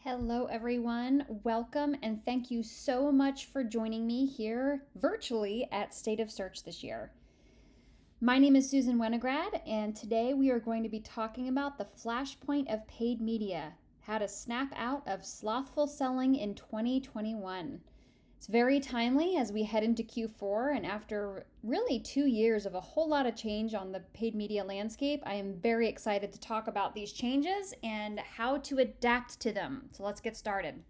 Hello, everyone. Welcome and thank you so much for joining me here virtually at State of Search this year. My name is Susan Wenograd, and today we are going to be talking about the flashpoint of paid media, how to snap out of slothful selling in 2021. It's very timely as we head into Q4, and after really 2 years of a whole lot of change on the paid media landscape, I am very excited to talk about these changes and how to adapt to them. So let's get started.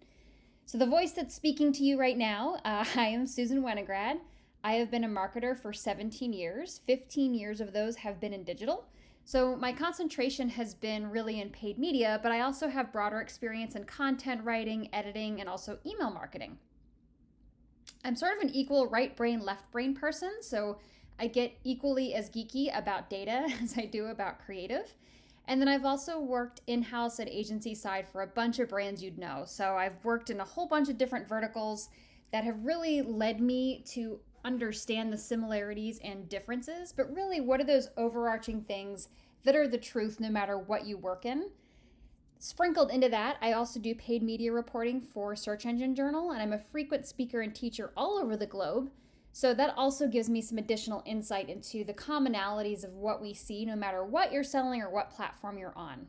So the voice that's speaking to you right now, I am Susan Wenograd. I have been a marketer for 17 years. 15 years of those have been in digital. So my concentration has been really in paid media, but I also have broader experience in content writing, editing, and also email marketing. I'm sort of an equal right brain, left brain person, so I get equally as geeky about data as I do about creative. And then I've also worked in-house at agency side for a bunch of brands you'd know. So I've worked in a whole bunch of different verticals that have really led me to understand the similarities and differences, but really what are those overarching things that are the truth no matter what you work in. Sprinkled into that, I also do paid media reporting for Search Engine Journal, and I'm a frequent speaker and teacher all over the globe. So that also gives me some additional insight into the commonalities of what we see no matter what you're selling or what platform you're on.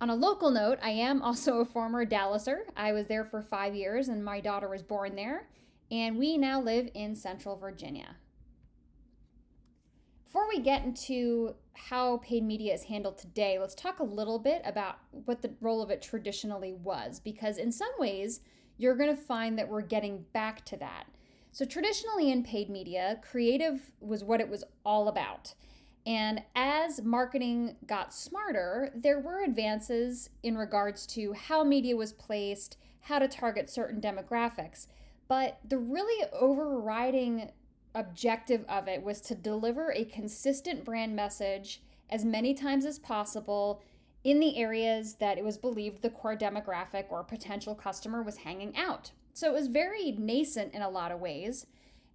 On a local note, I am also a former Dallaser. I was there for 5 years and my daughter was born there, and we now live in Central Virginia. Before we get into how paid media is handled today, let's talk a little bit about what the role of it traditionally was, because in some ways, you're going to find that we're getting back to that. So traditionally in paid media, creative was what it was all about. And as marketing got smarter, there were advances in regards to how media was placed, how to target certain demographics. But the really overriding objective of it was to deliver a consistent brand message as many times as possible in the areas that it was believed the core demographic or potential customer was hanging out. So it was very nascent in a lot of ways.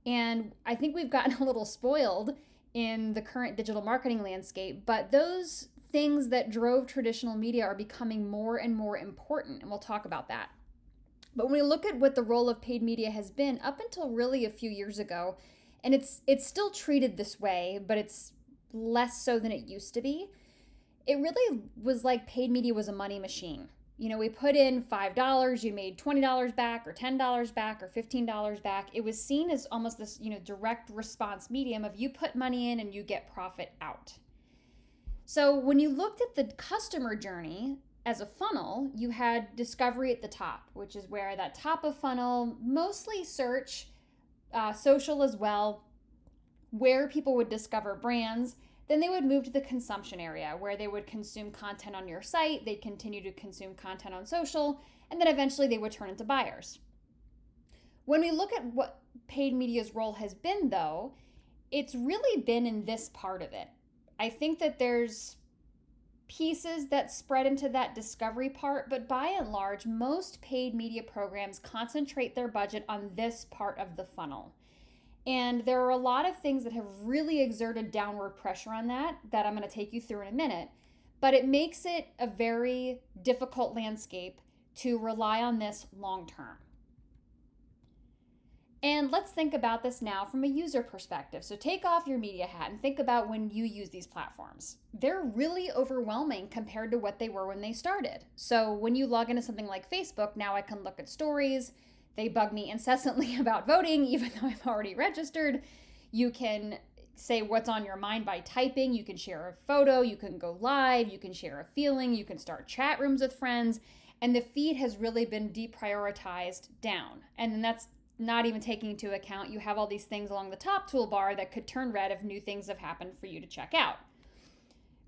And I think we've gotten a little spoiled in the current digital marketing landscape, but those things that drove traditional media are becoming more and more important, and we'll talk about that. But when we look at what the role of paid media has been up until really a few years ago, and it's still treated this way, but it's less so than it used to be. It really was like paid media was a money machine. You know, we put in $5, you made $20 back or $10 back or $15 back. It was seen as almost this, direct response medium of you put money in and you get profit out. So when you looked at the customer journey as a funnel, you had discovery at the top, which is where that top of funnel, mostly search, social as well, where people would discover brands. Then they would move to the consumption area where they would consume content on your site, they'd continue to consume content on social, and then eventually they would turn into buyers. When we look at what paid media's role has been, though, it's really been in this part of it. I think that there's pieces that spread into that discovery part, but by and large, most paid media programs concentrate their budget on this part of the funnel. And there are a lot of things that have really exerted downward pressure on that I'm going to take you through in a minute, but it makes it a very difficult landscape to rely on this long term. And let's think about this now from a user perspective. So take off your media hat and think about when you use these platforms. They're really overwhelming compared to what they were when they started. So when you log into something like Facebook, now I can look at stories. They bug me incessantly about voting, even though I'm already registered. You can say what's on your mind by typing. You can share a photo. You can go live. You can share a feeling. You can start chat rooms with friends. And the feed has really been deprioritized down. And then that's not even taking into account you have all these things along the top toolbar that could turn red if new things have happened for you to check out.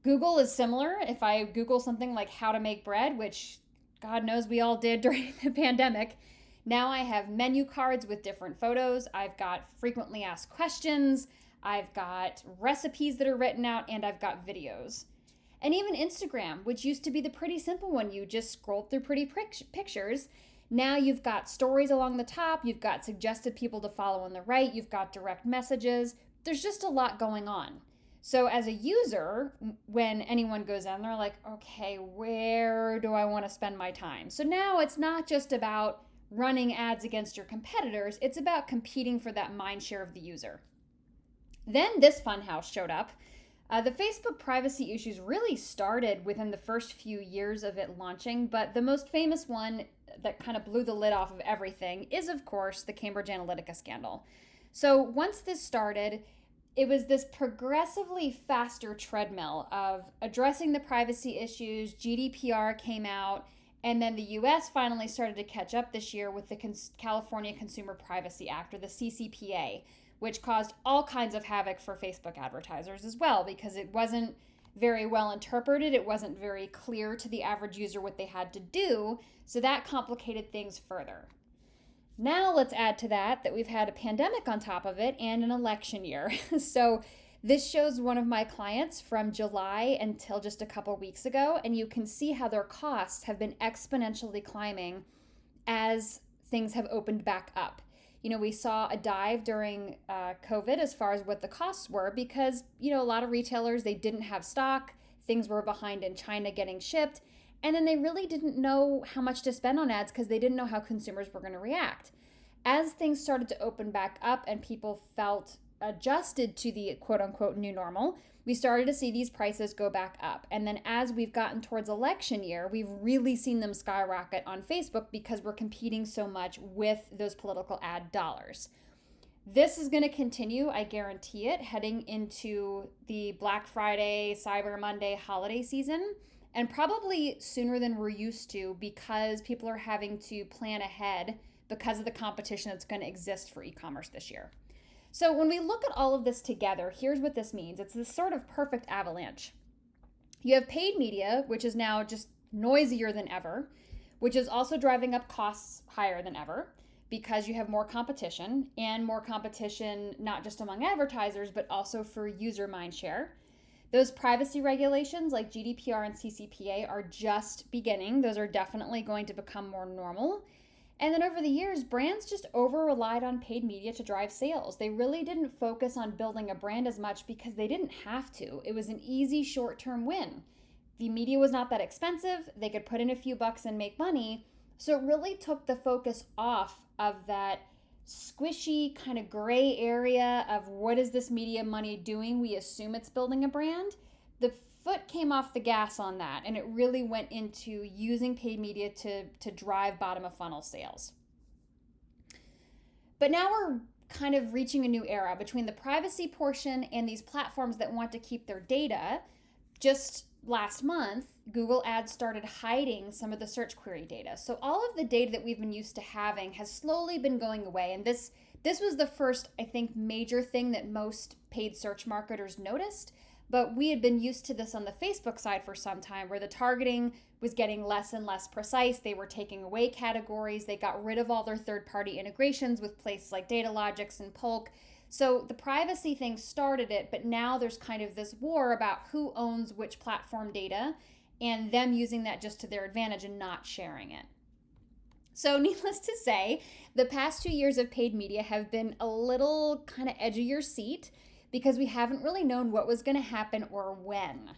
Google is similar. If I Google something like how to make bread, which God knows we all did during the pandemic, now I have menu cards with different photos. I've got frequently asked questions. I've got recipes that are written out, and I've got videos. And even Instagram, which used to be the pretty simple one. You just scrolled through pretty pictures. Now you've got stories along the top. You've got suggested people to follow on the right. You've got direct messages. There's just a lot going on. So as a user, when anyone goes in, they're like, okay, where do I want to spend my time? So now it's not just about running ads against your competitors, it's about competing for that mind share of the user. Then this funhouse showed up. The Facebook privacy issues really started within the first few years of it launching, but the most famous one that kind of blew the lid off of everything is, of course, the Cambridge Analytica scandal. So once this started, it was this progressively faster treadmill of addressing the privacy issues. GDPR came out, and then the US finally started to catch up this year with the California Consumer Privacy Act, or the CCPA, which caused all kinds of havoc for Facebook advertisers as well, because it wasn't very well interpreted. It wasn't very clear to the average user what they had to do, so that complicated things further. Now let's add to that we've had a pandemic on top of it and an election year. So this shows one of my clients from July until just a couple weeks ago, and you can see how their costs have been exponentially climbing as things have opened back up. We saw a dive during COVID as far as what the costs were because, a lot of retailers, they didn't have stock. Things were behind in China getting shipped. And then they really didn't know how much to spend on ads because they didn't know how consumers were going to react. As things started to open back up and people felt adjusted to the quote unquote new normal, we started to see these prices go back up. And then as we've gotten towards election year, we've really seen them skyrocket on Facebook because we're competing so much with those political ad dollars. This is going to continue, I guarantee it, heading into the Black Friday, Cyber Monday holiday season, and probably sooner than we're used to because people are having to plan ahead because of the competition that's going to exist for e-commerce this year. So when we look at all of this together, here's what this means. It's this sort of perfect avalanche. You have paid media, which is now just noisier than ever, which is also driving up costs higher than ever because you have more competition, and more competition not just among advertisers, but also for user mindshare. Those privacy regulations like GDPR and CCPA are just beginning. Those are definitely going to become more normal. And then over the years, brands just over-relied on paid media to drive sales. They really didn't focus on building a brand as much because they didn't have to. It was an easy short-term win. The media was not that expensive. They could put in a few bucks and make money. So it really took the focus off of that squishy kind of gray area of what is this media money doing? We assume it's building a brand. The foot came off the gas on that, and it really went into using paid media to drive bottom of funnel sales. But now we're kind of reaching a new era between the privacy portion and these platforms that want to keep their data. Just last month, Google Ads started hiding some of the search query data. So all of the data that we've been used to having has slowly been going away, and this was the first, I think, major thing that most paid search marketers noticed. But we had been used to this on the Facebook side for some time, where the targeting was getting less and less precise. They were taking away categories. They got rid of all their third-party integrations with places like Datalogix and Polk. So the privacy thing started it, but now there's kind of this war about who owns which platform data and them using that just to their advantage and not sharing it. So needless to say, the past 2 years of paid media have been a little kind of edge of your seat, because we haven't really known what was going to happen or when.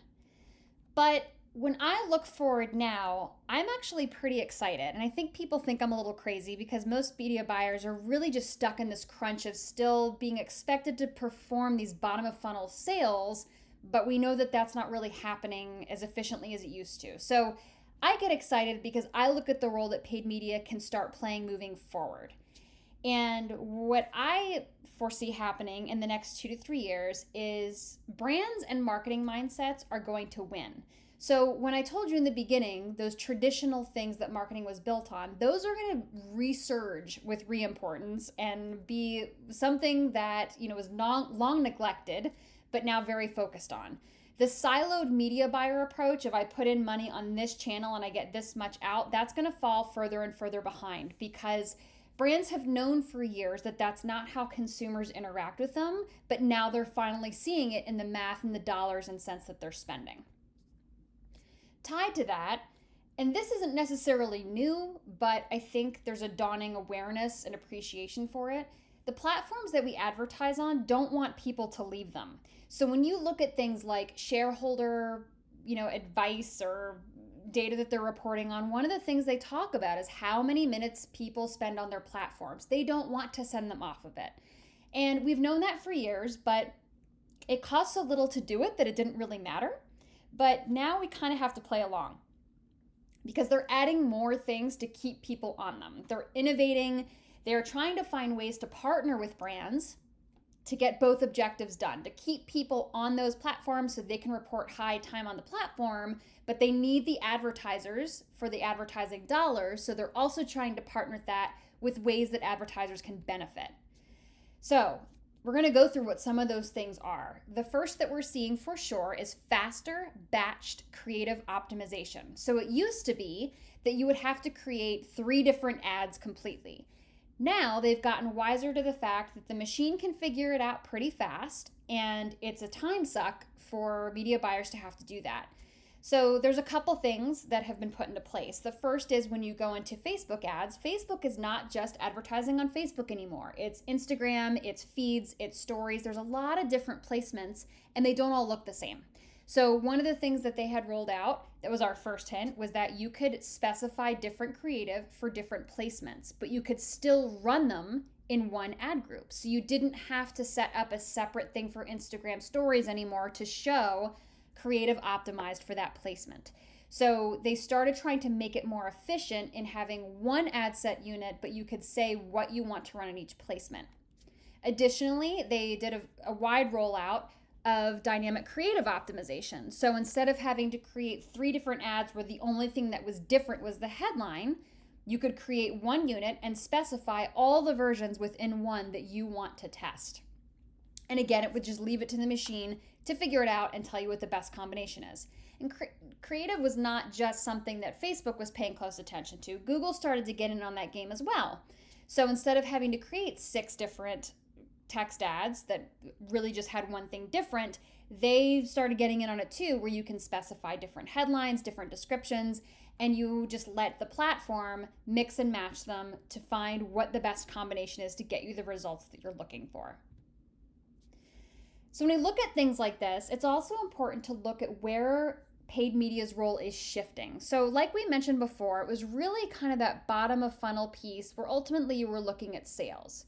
But when I look forward now, I'm actually pretty excited. And I think people think I'm a little crazy because most media buyers are really just stuck in this crunch of still being expected to perform these bottom of funnel sales, but we know that that's not really happening as efficiently as it used to. So I get excited because I look at the role that paid media can start playing moving forward. And what I foresee happening in the next 2 to 3 years is brands and marketing mindsets are going to win. So when I told you in the beginning, those traditional things that marketing was built on, those are going to resurge with re-importance and be something that, was long neglected, but now very focused on. The siloed media buyer approach, if I put in money on this channel and I get this much out, that's going to fall further and further behind because brands have known for years that that's not how consumers interact with them, but now they're finally seeing it in the math and the dollars and cents that they're spending. Tied to that, and this isn't necessarily new, but I think there's a dawning awareness and appreciation for it, the platforms that we advertise on don't want people to leave them. So when you look at things like shareholder, advice or data that they're reporting on, one of the things they talk about is how many minutes people spend on their platforms. They don't want to send them off of it. And we've known that for years, but it costs so little to do it that it didn't really matter. But now we kind of have to play along because they're adding more things to keep people on them. They're innovating. They're trying to find ways to partner with brands to get both objectives done, to keep people on those platforms so they can report high time on the platform, but they need the advertisers for the advertising dollars. So they're also trying to partner that with ways that advertisers can benefit. So we're going to go through what some of those things are. The first that we're seeing for sure is faster batched creative optimization. So it used to be that you would have to create 3 different ads completely. Now they've gotten wiser to the fact that the machine can figure it out pretty fast, and it's a time suck for media buyers to have to do that. So there's a couple things that have been put into place. The first is when you go into Facebook ads, Facebook is not just advertising on Facebook anymore. It's Instagram, it's feeds, it's stories. There's a lot of different placements, and they don't all look the same. So one of the things that they had rolled out, that was our first hint, was that you could specify different creative for different placements, but you could still run them in one ad group. So you didn't have to set up a separate thing for Instagram stories anymore to show creative optimized for that placement. So they started trying to make it more efficient in having one ad set unit, but you could say what you want to run in each placement. Additionally, they did a wide rollout of dynamic creative optimization. So instead of having to create 3 different ads where the only thing that was different was the headline, you could create one unit and specify all the versions within one that you want to test. And again, it would just leave it to the machine to figure it out and tell you what the best combination is. And creative was not just something that Facebook was paying close attention to. Google started to get in on that game as well. So instead of having to create 6 different text ads that really just had one thing different, they started getting in on it too, where you can specify different headlines, different descriptions, and you just let the platform mix and match them to find what the best combination is to get you the results that you're looking for. So when we look at things like this, it's also important to look at where paid media's role is shifting. So like we mentioned before, it was really kind of that bottom of funnel piece where ultimately you were looking at sales.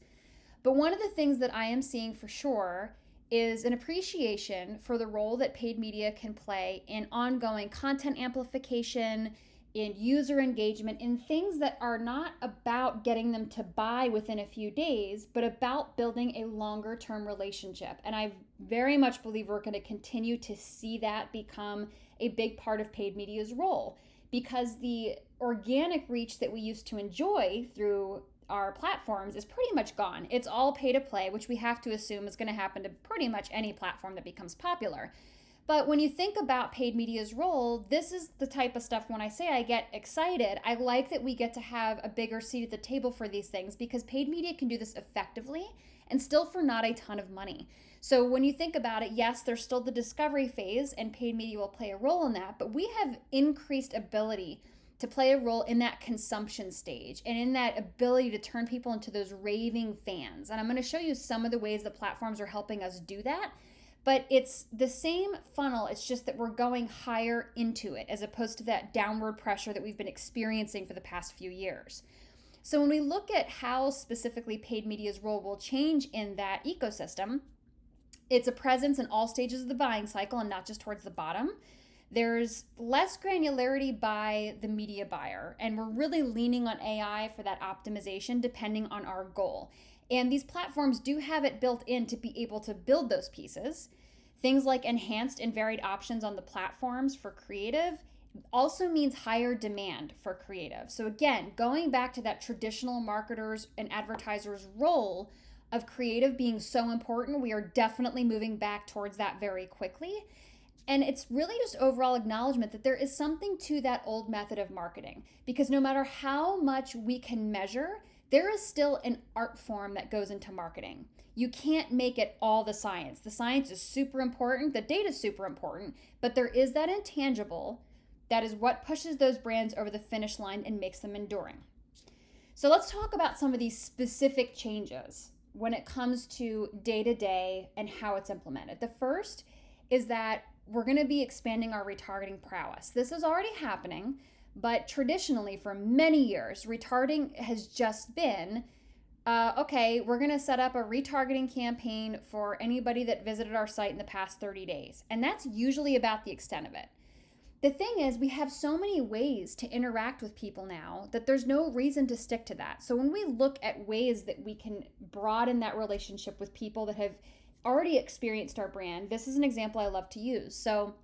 But one of the things that I am seeing for sure is an appreciation for the role that paid media can play in ongoing content amplification, in user engagement, in things that are not about getting them to buy within a few days, but about building a longer term relationship. And I very much believe we're going to continue to see that become a big part of paid media's role, because the organic reach that we used to enjoy through our platforms is pretty much gone. It's all pay to play, which we have to assume is going to happen to pretty much any platform that becomes popular. But when you think about paid media's role, this is the type of stuff when I say I get excited, I like that we get to have a bigger seat at the table for these things, because paid media can do this effectively and still for not a ton of money. So when you think about it, yes, there's still the discovery phase and paid media will play a role in that, but we have increased ability to play a role in that consumption stage and in that ability to turn people into those raving fans. And I'm going to show you some of the ways the platforms are helping us do that. But it's the same funnel, it's just that we're going higher into it as opposed to that downward pressure that we've been experiencing for the past few years. So when we look at how specifically paid media's role will change in that ecosystem, it's a presence in all stages of the buying cycle and not just towards the bottom. There's less granularity by the media buyer, and we're really leaning on AI for that optimization depending on our goal. And these platforms do have it built in to be able to build those pieces. Things like enhanced and varied options on the platforms for creative also means higher demand for creative. So again, going back to that traditional marketers and advertisers role of creative being so important, we are definitely moving back towards that very quickly. And it's really just overall acknowledgement that there is something to that old method of marketing, because no matter how much we can measure, there is still an art form that goes into marketing. You can't make it all the science. The science is super important, the data is super important, but there is that intangible that is what pushes those brands over the finish line and makes them enduring. So let's talk about some of these specific changes when it comes to day-to-day and how it's implemented. The first is that we're going to be expanding our retargeting prowess. This is already happening, but traditionally for many years, retargeting has just been, okay, we're going to set up a retargeting campaign for anybody that visited our site in the past 30 days. And that's usually about the extent of it. The thing is, we have so many ways to interact with people now that there's no reason to stick to that. So when we look at ways that we can broaden that relationship with people that have already experienced our brand, this is an example I love to use. So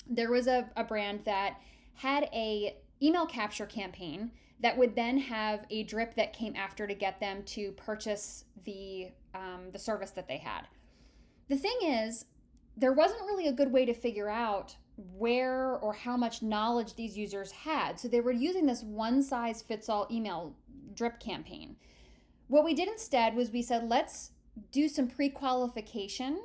there was a brand that had a email capture campaign that would then have a drip that came after to get them to purchase the service that they had. The thing is, there wasn't really a good way to figure out where or how much knowledge these users had. So they were using this one-size-fits-all email drip campaign. What we did instead was we said, let's do some pre-qualification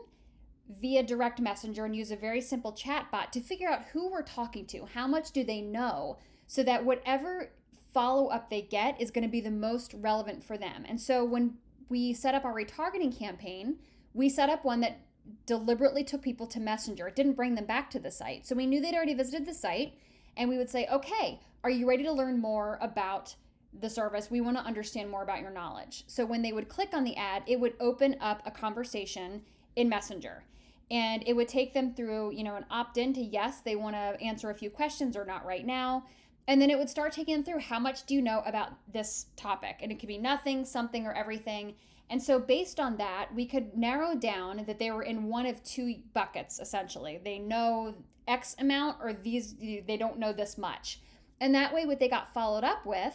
via direct messenger and use a very simple chat bot to figure out who we're talking to, how much do they know, so that whatever follow-up they get is going to be the most relevant for them. And so when we set up our retargeting campaign, we set up one that deliberately took people to Messenger. It didn't bring them back to the site. So we knew they'd already visited the site, and we would say, okay, are you ready to learn more about the service? We want to understand more about your knowledge. So when they would click on the ad, it would open up a conversation in Messenger. And it would take them through, an opt-in to yes, they want to answer a few questions or not right now. And then it would start taking them through, how much do you know about this topic? And it could be nothing, something, or everything. And so based on that, we could narrow down that they were in one of two buckets, essentially. They know X amount, or they don't know this much. And that way, what they got followed up with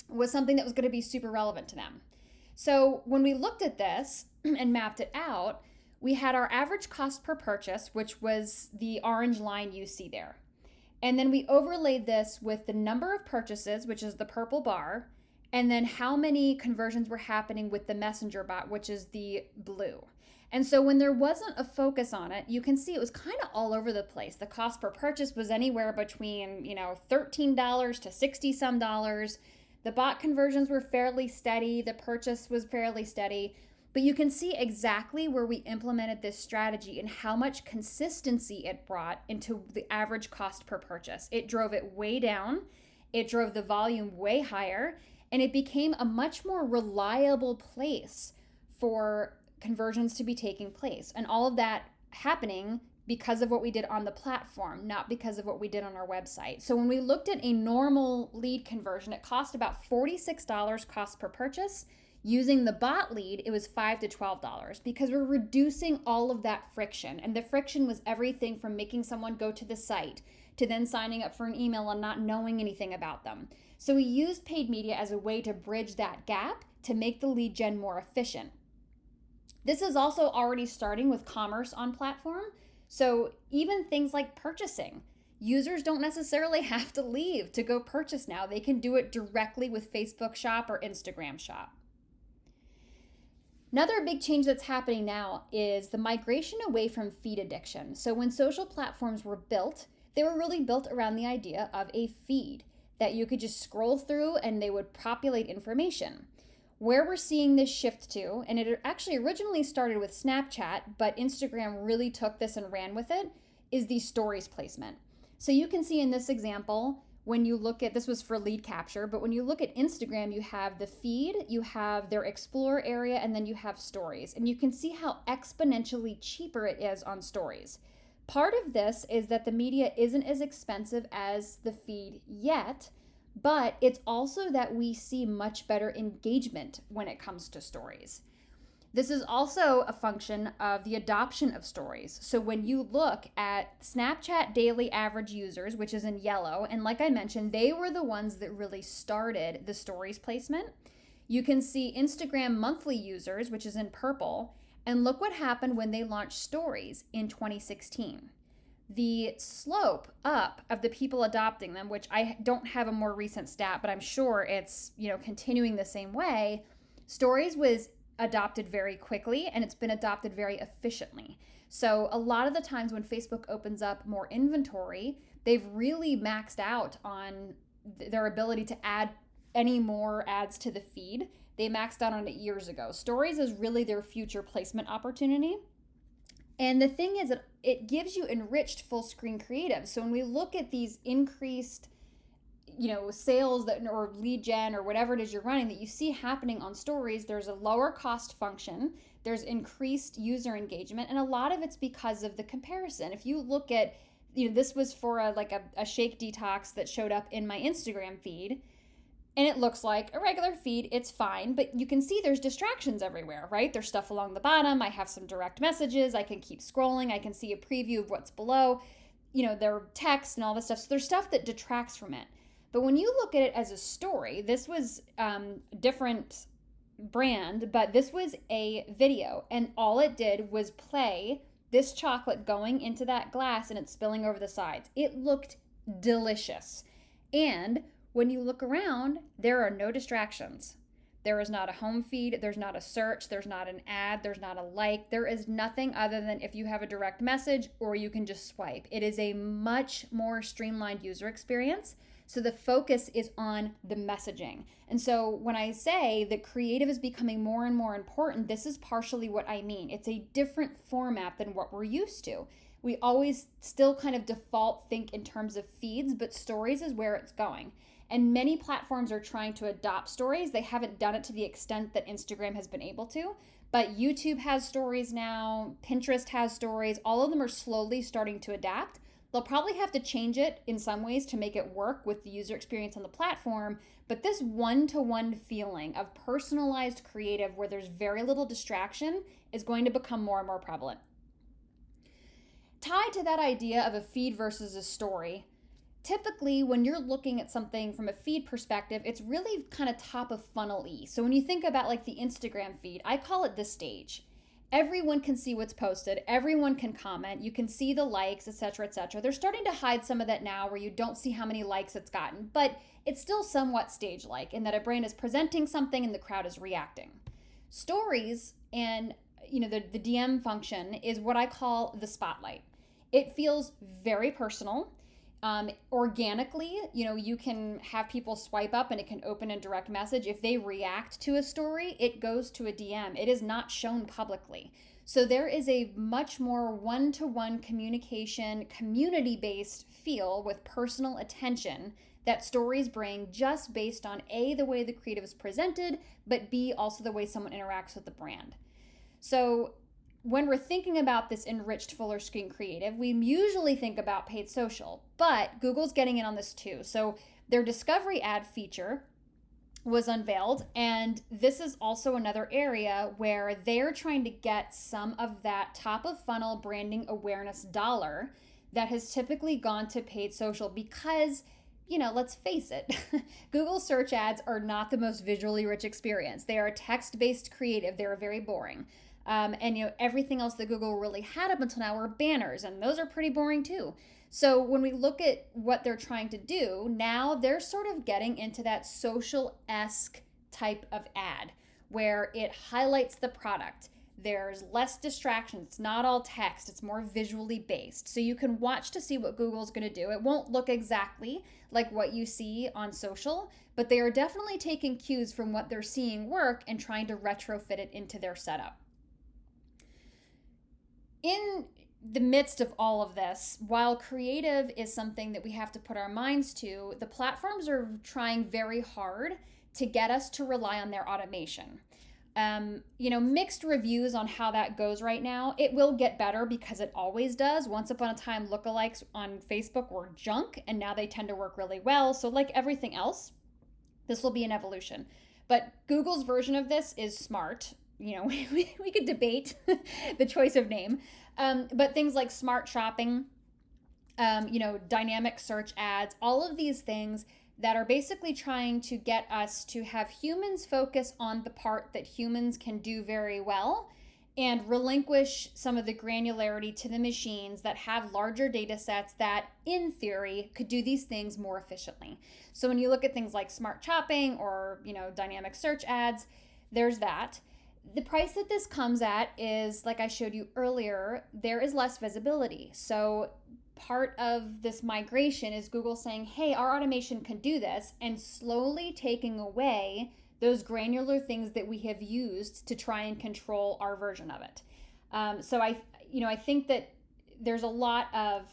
was something that was going to be super relevant to them. So when we looked at this and mapped it out, we had our average cost per purchase, which was the orange line you see there. And then we overlaid this with the number of purchases, which is the purple bar, and then how many conversions were happening with the messenger bot, which is the blue. And so when there wasn't a focus on it, you can see it was kind of all over the place. The cost per purchase was anywhere between, $13 to 60 some dollars. The bot conversions were fairly steady. The purchase was fairly steady. But you can see exactly where we implemented this strategy and how much consistency it brought into the average cost per purchase. It drove it way down. It drove the volume way higher. And it became a much more reliable place for conversions to be taking place. And all of that happening because of what we did on the platform, not because of what we did on our website. So when we looked at a normal lead conversion, it cost about $46 cost per purchase. Using the bot lead, it was $5 to $12 because we're reducing all of that friction. And the friction was everything from making someone go to the site to then signing up for an email and not knowing anything about them. So we used paid media as a way to bridge that gap to make the lead gen more efficient. This is also already starting with commerce on platform. So even things like purchasing, users don't necessarily have to leave to go purchase now. They can do it directly with Facebook Shop or Instagram Shop. Another big change that's happening now is the migration away from feed addiction. So when social platforms were built, they were really built around the idea of a feed that you could just scroll through and they would populate information. Where we're seeing this shift to, and it actually originally started with Snapchat, but Instagram really took this and ran with it, is the stories placement. So you can see in this example, when you look at, this was for lead capture, but when you look at Instagram, you have the feed, you have their explore area, and then you have stories. And you can see how exponentially cheaper it is on stories. Part of this is that the media isn't as expensive as the feed yet, but it's also that we see much better engagement when it comes to stories. This is also a function of the adoption of stories. So when you look at Snapchat daily average users, which is in yellow, and like I mentioned, they were the ones that really started the stories placement. You can see Instagram monthly users, which is in purple, and look what happened when they launched stories in 2016. The slope up of the people adopting them, which I don't have a more recent stat, but I'm sure it's, continuing the same way. Stories was adopted very quickly, and it's been adopted very efficiently. So a lot of the times when Facebook opens up more inventory, they've really maxed out on their ability to add any more ads to the feed. They maxed out on it years ago. Stories is really their future placement opportunity. And the thing is that it gives you enriched full screen creative. So when we look at these increased, sales that or lead gen or whatever it is you're running that you see happening on stories, there's a lower cost function, there's increased user engagement, and a lot of it's because of the comparison. If you look at, this was for a shake detox that showed up in my Instagram feed, and it looks like a regular feed, it's fine, but you can see there's distractions everywhere, right? There's stuff along the bottom, I have some direct messages, I can keep scrolling, I can see a preview of what's below, there are text and all this stuff, so there's stuff that detracts from it. But when you look at it as a story, this was different brand, but this was a video, and all it did was play this chocolate going into that glass and it's spilling over the sides. It looked delicious. And when you look around, there are no distractions. There is not a home feed, there's not a search, there's not an ad, there's not a like, there is nothing other than if you have a direct message or you can just swipe. It is a much more streamlined user experience. So the focus is on the messaging. And so when I say that creative is becoming more and more important, this is partially what I mean. It's a different format than what we're used to. We always still kind of default think in terms of feeds, but stories is where it's going. And many platforms are trying to adopt stories. They haven't done it to the extent that Instagram has been able to, but YouTube has stories now, Pinterest has stories. All of them are slowly starting to adapt. They'll probably have to change it in some ways to make it work with the user experience on the platform, but this one-to-one feeling of personalized creative where there's very little distraction is going to become more and more prevalent. Tied to that idea of a feed versus a story, typically when you're looking at something from a feed perspective, it's really kind of top of funnel-y. So when you think about like the Instagram feed, I call it the stage. Everyone can see what's posted, everyone can comment, you can see the likes, etc., etc. They're starting to hide some of that now where you don't see how many likes it's gotten, but it's still somewhat stage-like in that a brand is presenting something and the crowd is reacting. Stories and the DM function is what I call the spotlight. It feels very personal. Organically, you can have people swipe up and it can open a direct message. If they react to a story, it goes to a DM. It is not shown publicly. So there is a much more one-to-one communication, community-based feel with personal attention that stories bring just based on A, the way the creative is presented, but B, also the way someone interacts with the brand. So when we're thinking about this enriched fuller screen creative, we usually think about paid social, but Google's getting in on this too. So their discovery ad feature was unveiled, and this is also another area where they're trying to get some of that top of funnel branding awareness dollar that has typically gone to paid social because, let's face it, Google search ads are not the most visually rich experience. They are text-based creative. They're very boring. And everything else that Google really had up until now were banners, and those are pretty boring too. So when we look at what they're trying to do, now they're sort of getting into that social-esque type of ad where it highlights the product. There's less distractions. It's not all text. It's more visually based. So you can watch to see what Google's going to do. It won't look exactly like what you see on social, but they are definitely taking cues from what they're seeing work and trying to retrofit it into their setup. In the midst of all of this, while creative is something that we have to put our minds to, the platforms are trying very hard to get us to rely on their automation. Mixed reviews on how that goes right now. It will get better because it always does. Once upon a time, lookalikes on Facebook were junk, and now they tend to work really well. So like everything else, this will be an evolution. But Google's version of this is smart. We could debate the choice of name, but things like smart shopping, dynamic search ads, all of these things that are basically trying to get us to have humans focus on the part that humans can do very well and relinquish some of the granularity to the machines that have larger data sets that, in theory, could do these things more efficiently. So when you look at things like smart shopping or, dynamic search ads, there's that. The price that this comes at is, like I showed you earlier, there is less visibility. So part of this migration is Google saying, hey, our automation can do this, and slowly taking away those granular things that we have used to try and control our version of it. So I think that there's a lot of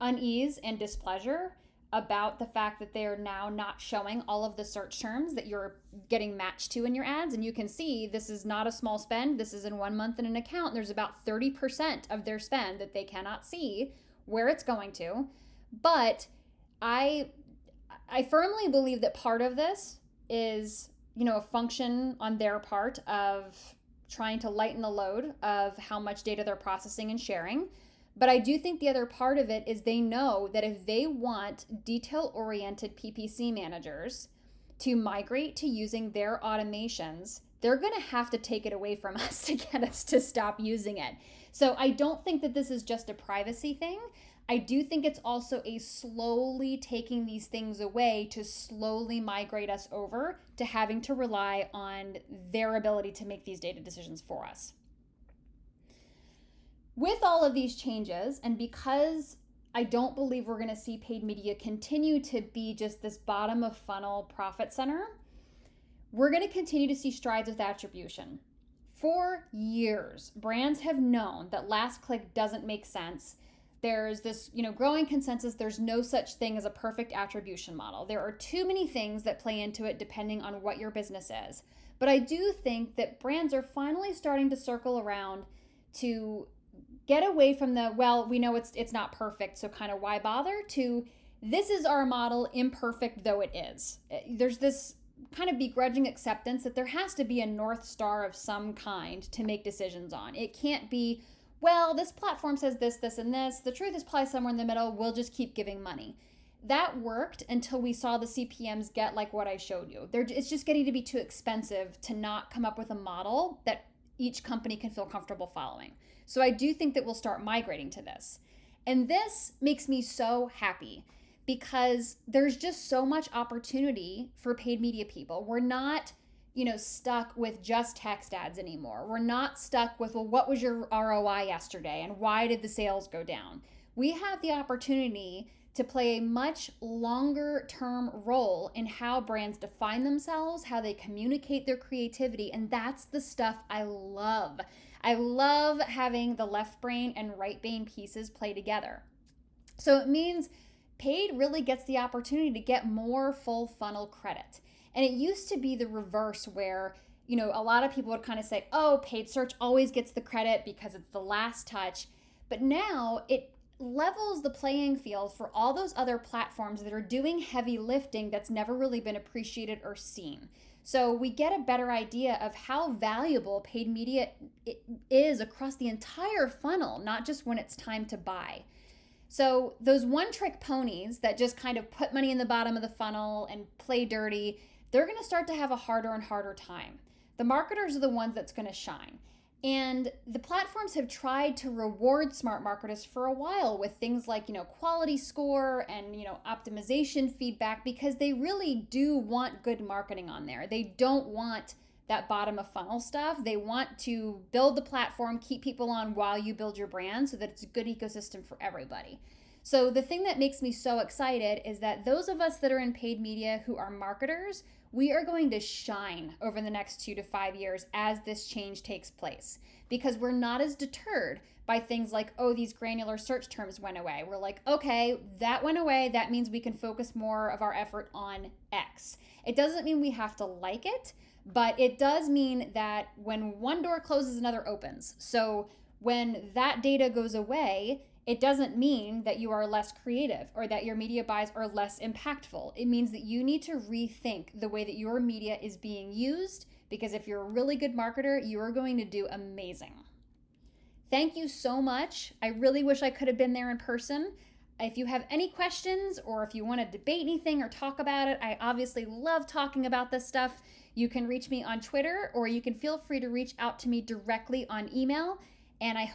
unease and displeasure about the fact that they are now not showing all of the search terms that you're getting matched to in your ads. And you can see this is not a small spend. This is in 1 month in an account. There's about 30% of their spend that they cannot see where it's going to. But I firmly believe that part of this is, a function on their part of trying to lighten the load of how much data they're processing and sharing. But I do think the other part of it is they know that if they want detail-oriented PPC managers to migrate to using their automations, they're going to have to take it away from us to get us to stop using it. So I don't think that this is just a privacy thing. I do think it's also a slowly taking these things away to slowly migrate us over to having to rely on their ability to make these data decisions for us. With all of these changes, and because I don't believe we're going to see paid media continue to be just this bottom of funnel profit center, we're going to continue to see strides with attribution. For years, brands have known that last click doesn't make sense. There's this, growing consensus, there's no such thing as a perfect attribution model. There are too many things that play into it depending on what your business is. But I do think that brands are finally starting to circle around to get away from the, well, we know it's not perfect, so kind of why bother, to this is our model, imperfect though it is. There's this kind of begrudging acceptance that there has to be a North Star of some kind to make decisions on. It can't be, well, this platform says this, this, and this. The truth is probably somewhere in the middle. We'll just keep giving money. That worked until we saw the CPMs get like what I showed you. It's just getting to be too expensive to not come up with a model that each company can feel comfortable following. So I do think that we'll start migrating to this. And this makes me so happy because there's just so much opportunity for paid media people. We're not, stuck with just text ads anymore. We're not stuck with, well, what was your ROI yesterday and why did the sales go down? We have the opportunity to play a much longer term role in how brands define themselves, how they communicate their creativity, and that's the stuff I love. I love having the left brain and right brain pieces play together. So it means paid really gets the opportunity to get more full funnel credit. And it used to be the reverse where, a lot of people would kind of say, oh, paid search always gets the credit because it's the last touch. But now it levels the playing field for all those other platforms that are doing heavy lifting that's never really been appreciated or seen. So we get a better idea of how valuable paid media is across the entire funnel, not just when it's time to buy. So those one-trick ponies that just kind of put money in the bottom of the funnel and play dirty, they're going to start to have a harder and harder time. The marketers are the ones that's going to shine. And the platforms have tried to reward smart marketers for a while with things like, quality score and, optimization feedback, because they really do want good marketing on there. They don't want that bottom of funnel stuff. They want to build the platform, keep people on while you build your brand so that it's a good ecosystem for everybody. So the thing that makes me so excited is that those of us that are in paid media who are marketers, we are going to shine over the next 2 to 5 years as this change takes place, because we're not as deterred by things like, oh, these granular search terms went away. We're like, okay, that went away. That means we can focus more of our effort on X. It doesn't mean we have to like it, but it does mean that when one door closes, another opens. So when that data goes away, it doesn't mean that you are less creative or that your media buys are less impactful. It means that you need to rethink the way that your media is being used, because if you're a really good marketer, you are going to do amazing. Thank you so much. I really wish I could have been there in person. If you have any questions or if you want to debate anything or talk about it, I obviously love talking about this stuff. You can reach me on Twitter, or you can feel free to reach out to me directly on email. And I